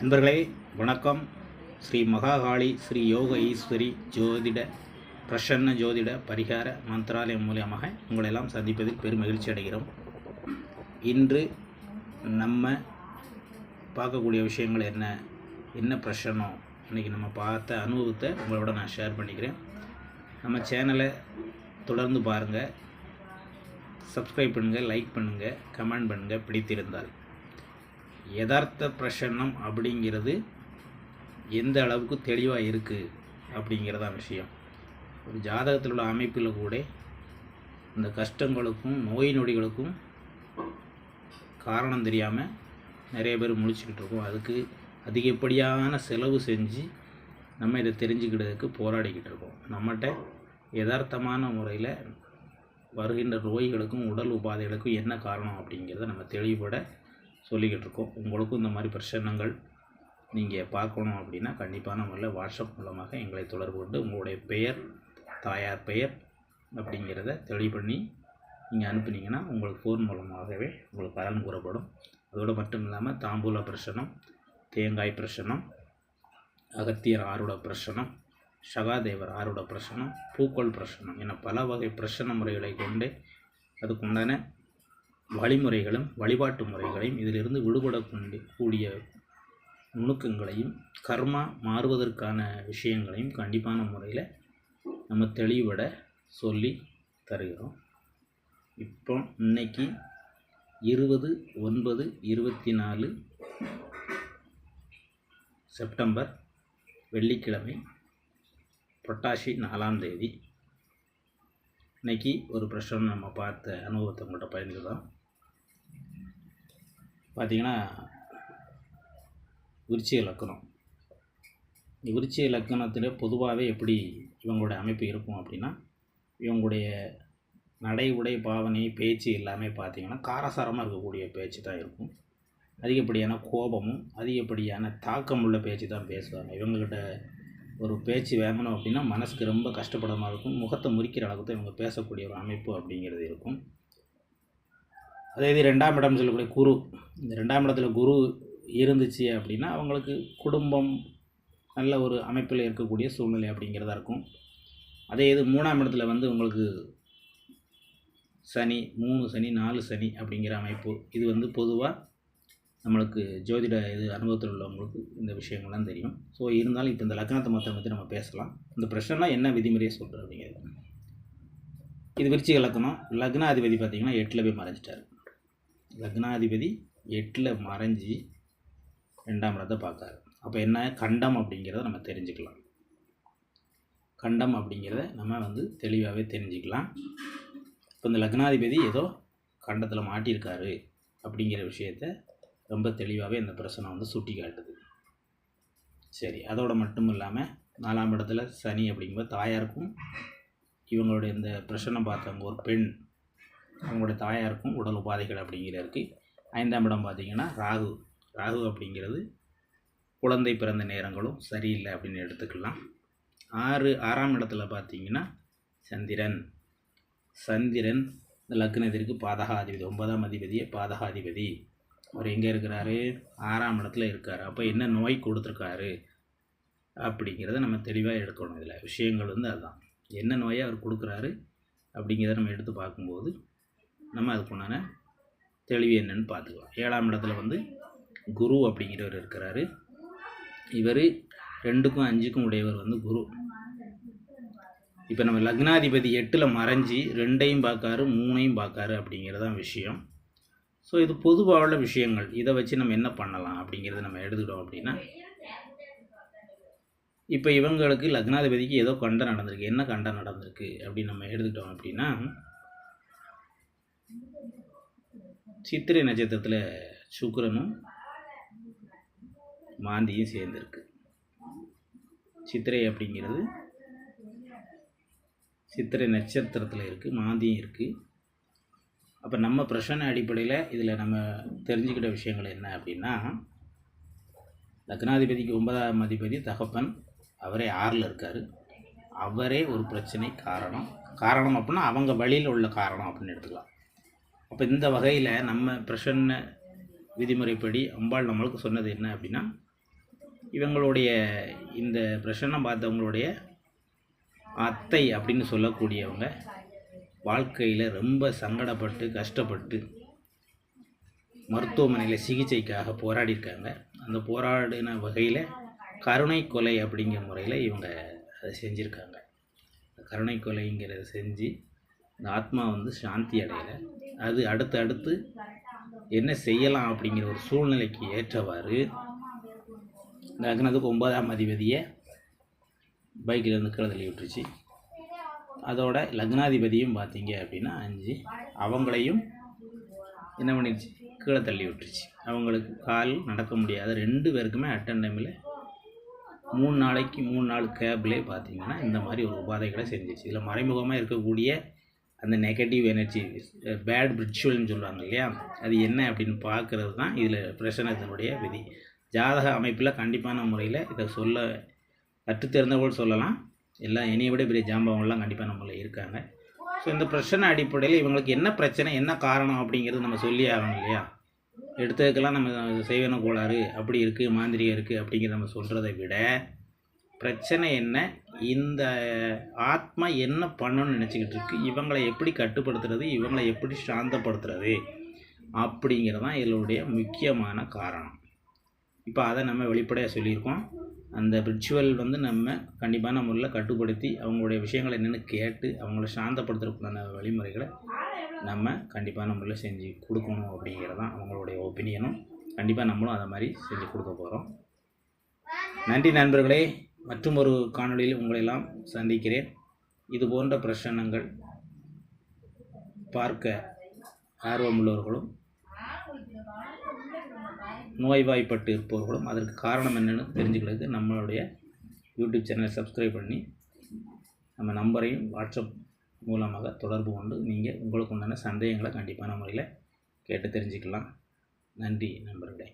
நண்பர்களே வணக்கம். ஸ்ரீ மகாகாளி ஸ்ரீ யோக ஈஸ்வரி ஜோதிட பிரசன்ன ஜோதிட பரிகார மந்திராலயம் மூலியமாக உங்களெல்லாம் சந்திப்பதில் பெரும் மகிழ்ச்சி அடைகிறோம். இன்று நம்ம பார்க்கக்கூடிய விஷயங்கள் என்ன பிரச்சனம், இன்றைக்கி நம்ம பார்த்த அனுபவத்தை உங்களோட நான் ஷேர் பண்ணிக்கிறேன். நம்ம சேனலை தொடர்ந்து பாருங்கள், சப்ஸ்கிரைப் பண்ணுங்கள், லைக் பண்ணுங்கள், கமெண்ட் பண்ணுங்கள் பிடித்திருந்தால். யதார்த்த பிரசன்னம் அப்படிங்கிறது எந்த அளவுக்கு தெளிவாக இருக்குது அப்படிங்கிறதான் விஷயம். ஒரு ஜாதகத்தில் உள்ள அமைப்பில் கூட இந்த கஷ்டங்களுக்கும் நோய் நொடிகளுக்கும் காரணம் தெரியாமல் நிறைய பேர் முழிச்சுக்கிட்டு இருக்கோம். அதுக்கு அதிகப்படியான செலவு செஞ்சு நம்ம இதை தெரிஞ்சுக்கிட்டதுக்கு போராடிக்கிட்டு இருக்கோம். நம்மகிட்ட யதார்த்தமான முறையில் வருகின்ற நோய்களுக்கும் உடல் உபாதைகளுக்கும் என்ன காரணம் அப்படிங்கிறத நம்ம தெளிவுபட சொல்லிக்கிட்டு இருக்கோம். உங்களுக்கும் இந்த மாதிரி பிரச்சனைகள் நீங்கள் பார்க்கணும் அப்படின்னா கண்டிப்பான முறையில் வாட்ஸ்அப் மூலமாக எங்களை தொடர்பு கொண்டு உங்களுடைய பெயர், தாயார் பெயர் அப்படிங்கிறத தெளிவு பண்ணி நீங்கள் அனுப்புனீங்கன்னா உங்களுக்கு ஃபோன் மூலமாகவே உங்களுக்கு பலன் கூறப்படும். அதோடு மட்டும் இல்லாமல் தாம்பூல பிரசனம், தேங்காய் பிரசனம், அகத்தியர் ஆருட பிரசனம், சகாதேவர் ஆருட பிரசனம், பூக்கள் பிரசனம் என பல வகை பிரசன முறைகளை கொண்டு அதுக்குண்டான வழிமுறைகளும் வழிபாட்டு முறைகளையும் இதிலிருந்து விடுபடக்கூடிய நுணுக்கங்களையும் கர்மா மாறுவதற்கான விஷயங்களையும் கண்டிப்பான முறையில் நம்ம தெளிவுபட சொல்லி தருகிறோம். இப்போ இன்னைக்கு 20/9/24 செப்டம்பர் வெள்ளிக்கிழமை, புரட்டாசி 4ஆம் தேதி. இன்றைக்கி ஒரு பிரச்சனை நம்ம பார்த்த அனுபவத்தை உங்கள்கிட்ட பகிர்ந்துக்கலாம். பார்த்திங்கன்னா விருச்சிக லக்கணம். விருச்சிக லக்கணத்தில் பொதுவாகவே எப்படி இவங்களுடைய அமைப்பு இருக்கும் அப்படின்னா, இவங்களுடைய நடை, உடை, பாவனை, பேச்சு எல்லாமே பார்த்திங்கன்னா காரசாரமாக இருக்கக்கூடிய பேச்சு தான் இருக்கும். அதிகப்படியான கோபமும் அதிகப்படியான தாக்கம் உள்ள பேச்சு தான் பேசுவாங்க. இவங்ககிட்ட ஒரு பேச்சு வேங்கணும் அப்படின்னா மனசுக்கு ரொம்ப கஷ்டப்படமாக இருக்கும். முகத்தை முறிக்கிற அளவுக்கு இவங்க பேசக்கூடிய ஒரு அமைப்பு அப்படிங்கிறது இருக்கும். அதே இது 2ஆம் இடம் சொல்லக்கூடிய குரு. இந்த 2ஆம் இடத்துல குரு இருந்துச்சு அப்படின்னா அவங்களுக்கு குடும்பம் நல்ல ஒரு அமைப்பில் இருக்கக்கூடிய சூழ்நிலை அப்படிங்கிறதா இருக்கும். அதே இது 3ஆம் இடத்துல உங்களுக்கு சனி, 3 சனி 4 சனி அப்படிங்கிற அமைப்பு. இது பொதுவாக நம்மளுக்கு ஜோதிட அனுபவத்தில் உள்ளவங்களுக்கு இந்த விஷயங்கள்லாம் தெரியும். ஸோ இருந்தாலும் இப்போ இந்த லக்னத்தை பற்றி நம்ம பேசலாம். இந்த பிரச்சனைலாம் என்ன விதிமுறையை சொல்கிறோம் அப்படிங்கிறது. இது விருச்சிக லக்னம். லக்னாதிபதி பார்த்திங்கன்னா 8ல் போய் மறைஞ்சிட்டார். லக்னாதிபதி 8ல் மறைஞ்சி 2ஆம் இடத்தை பார்க்காரு. அப்போ என்ன கண்டம் அப்படிங்கிறத நம்ம தெரிஞ்சுக்கலாம். கண்டம் அப்படிங்கிறத நம்ம தெளிவாகவே தெரிஞ்சுக்கலாம். இப்போ இந்த லக்னாதிபதி ஏதோ கண்டத்தில் மாட்டியிருக்காரு அப்படிங்கிற விஷயத்த ரொம்ப தெளிவாகவே இந்த பிரச்சனை சுட்டி காட்டுது. சரி, அதோடு மட்டும் இல்லாமல் 4ஆம் இடத்துல சனி அப்படிங்கும்போது தாயாருக்கும் இவங்களுடைய இந்த பிரச்சனை பார்த்தவங்க ஒரு பெண், அவங்களுடைய தாயாருக்கும் உடல் உபாதைகள் அப்படிங்கிறது இருக்குது. 5ஆம் இடம் பார்த்திங்கன்னா ராகு. ராகு அப்படிங்கிறது குழந்தை பிறந்த நேரங்களும் சரியில்லை அப்படின்னு எடுத்துக்கலாம். 6ஆம் இடத்துல பார்த்திங்கன்னா சந்திரன். சந்திரன் இந்த லக்னத்திற்கு பாதகாதிபதி, 9ஆம் அதிபதியே பாதகாதிபதி. அவர் எங்கே இருக்கிறாரு? 6ஆம் இடத்துல இருக்கார். அப்போ என்ன நோய் கொடுத்துருக்காரு அப்படிங்கிறத நம்ம தெளிவாக எடுக்கணும். இதில் விஷயங்கள் அதுதான், என்ன நோயை அவர் கொடுக்குறாரு அப்படிங்கிறத நம்ம எடுத்து பார்க்கும்போது நம்ம அதுக்குண்டான தெளிவு என்னன்னு பார்த்துக்கலாம். 7ஆம் இடத்துல குரு அப்படிங்கிறவர் இருக்கிறாரு. இவர் 2க்கும் 5க்கும் உடையவர் குரு. இப்போ நம்ம லக்னாதிபதி 8ல் மறைஞ்சி 2ஐயும் பார்க்காரு, 3ஐயும் பார்க்காரு அப்படிங்கிறதான் விஷயம். ஸோ இது பொதுவாக உள்ள விஷயங்கள். இதை வச்சு நம்ம என்ன பண்ணலாம் அப்படிங்கிறத நம்ம எடுத்துக்கிட்டோம் அப்படின்னா, இப்போ இவங்களுக்கு லக்னாதிபதிக்கு ஏதோ கண்டம் நடந்திருக்கு. என்ன கண்டம் நடந்திருக்கு அப்படின்னு நம்ம எடுத்துக்கிட்டோம் அப்படின்னா, சித்திரை நட்சத்திரத்தில் சுக்கிரனும் மாந்தியும் சேர்ந்துருக்கு. சித்திரை அப்படிங்கிறது சித்திரை நட்சத்திரத்தில் இருக்குது, மாந்தியும் இருக்குது. அப்போ நம்ம பிரச்சனை அடிப்படையில் இதில் நம்ம தெரிஞ்சுக்கிட்ட விஷயங்கள் என்ன அப்படின்னா, லக்னாதிபதிக்கு 9ஆம் அதிபதி தகப்பன், அவரே 6ல் இருக்கார். அவரே ஒரு பிரச்சனை காரணம் அப்படின்னா அவங்க வழியில் உள்ள காரணம் அப்படின்னு எடுத்துக்கலாம். அப்போ இந்த வகையில் நம்ம பிரசன்ன விதிமுறைப்படி அம்பாள் நம்மளுக்கு சொன்னது என்ன அப்படின்னா, இவங்களுடைய இந்த பிரச்சனை பார்த்தவங்களுடைய அத்தை அப்படின்னு சொல்லக்கூடியவங்க வாழ்க்கையில் ரொம்ப சங்கடப்பட்டு கஷ்டப்பட்டு மருத்துவமனையில் சிகிச்சைக்காக போராடியிருக்காங்க. அந்த போராடின வகையில் கருணை கொலை அப்படிங்கிற முறையில் இவங்க அதை செஞ்சுருக்காங்க. கருணை கொலைங்கிறத செஞ்சு இந்த ஆத்மா வந்து சாந்தி அடையலை. அது அடுத்து என்ன செய்யலாம் அப்படிங்கிற ஒரு சூழ்நிலைக்கு ஏற்றவாறு லக்னத்துக்கு 9ஆம் அதிபதியை பைக்கில் இருந்து கீழே தள்ளி விட்டுருச்சு. அதோட லக்னாதிபதியும் பார்த்தீங்க அப்படின்னா 5 அவங்களையும் என்ன பண்ணிடுச்சு, கீழே தள்ளி விட்டுருச்சு. அவங்களுக்கு கால் நடக்க முடியாத 2 பேருக்குமே அட்டன் டைமில் 3 நாள் கேப்லேயே பார்த்தீங்கன்னா இந்த மாதிரி ஒரு உபாதைகளை செஞ்சிச்சு. இதில் மறைமுகமாக இருக்கக்கூடிய அந்த நெகட்டிவ் எனர்ஜி, பேட் பிரிச்சுவல்னு சொல்லுவாங்க இல்லையா, அது என்ன அப்படின்னு பார்க்குறது தான் இதில் பிரச்சனத்தினுடைய விதி. ஜாதக அமைப்பில் கண்டிப்பான முறையில் இதை சொல்ல கற்றுத்தெரிந்தவர்கள் சொல்லலாம். எல்லாம் என்னையை விட பெரிய ஜாம்பவங்கள்லாம் கண்டிப்பாக நம்மளில் இருக்காங்க. ஸோ இந்த பிரச்சனை அடிப்படையில் இவங்களுக்கு என்ன பிரச்சனை, என்ன காரணம் அப்படிங்கிறது நம்ம சொல்லி ஆகணும் இல்லையா. எடுத்ததுக்கெல்லாம் நம்ம செய்வன கோளாறு அப்படி இருக்குது, மாந்திரிகம் இருக்குது அப்படிங்கிற நம்ம சொல்கிறத விட பிரச்சனை என்ன, இந்த ஆத்மா என்ன பண்ணணும்னு நினச்சிக்கிட்டு இருக்கு, இவங்களை எப்படி கட்டுப்படுத்துறது, இவங்களை எப்படி சாந்தப்படுத்துறது அப்படிங்கிறது தான் இதனுடைய முக்கியமான காரணம். இப்போ அதை நம்ம வெளிப்படையாக சொல்லியிருக்கோம். அந்த ரிச்சுவல் வந்து நம்ம கண்டிப்பான முறையில் கட்டுப்படுத்தி அவங்களுடைய விஷயங்கள் என்னென்னு கேட்டு அவங்கள சாந்தப்படுத்துறதுக்கான வழிமுறைகளை நம்ம கண்டிப்பான முறையில் செஞ்சு கொடுக்கணும் அப்படிங்கிறது தான் அவங்களுடைய ஒப்பீனியனும். கண்டிப்பாக நம்மளும் அதை மாதிரி செஞ்சு கொடுக்க போகிறோம். நன்றி நண்பர்களே. மற்றும் ஒரு காணொளியில் உங்களெல்லாம் சந்திக்கிறேன். இது போன்ற பிரச்சனைகள் பார்க்க ஆர்வமுள்ளவர்களும் நோய்வாய்ப்பட்டு இருப்பவர்களும் அதற்கு காரணம் என்னென்னு தெரிஞ்சுக்கிறதுக்கு நம்மளுடைய யூடியூப் சேனலை சப்ஸ்கிரைப் பண்ணி நம்ம நம்பரையும் வாட்ஸ்அப் மூலமாக தொடர்பு கொண்டு நீங்கள் உங்களுக்கு உண்டான சந்தேகங்களை கண்டிப்பான முறையில் கேட்டு தெரிஞ்சுக்கலாம். நன்றி நண்பர்களே.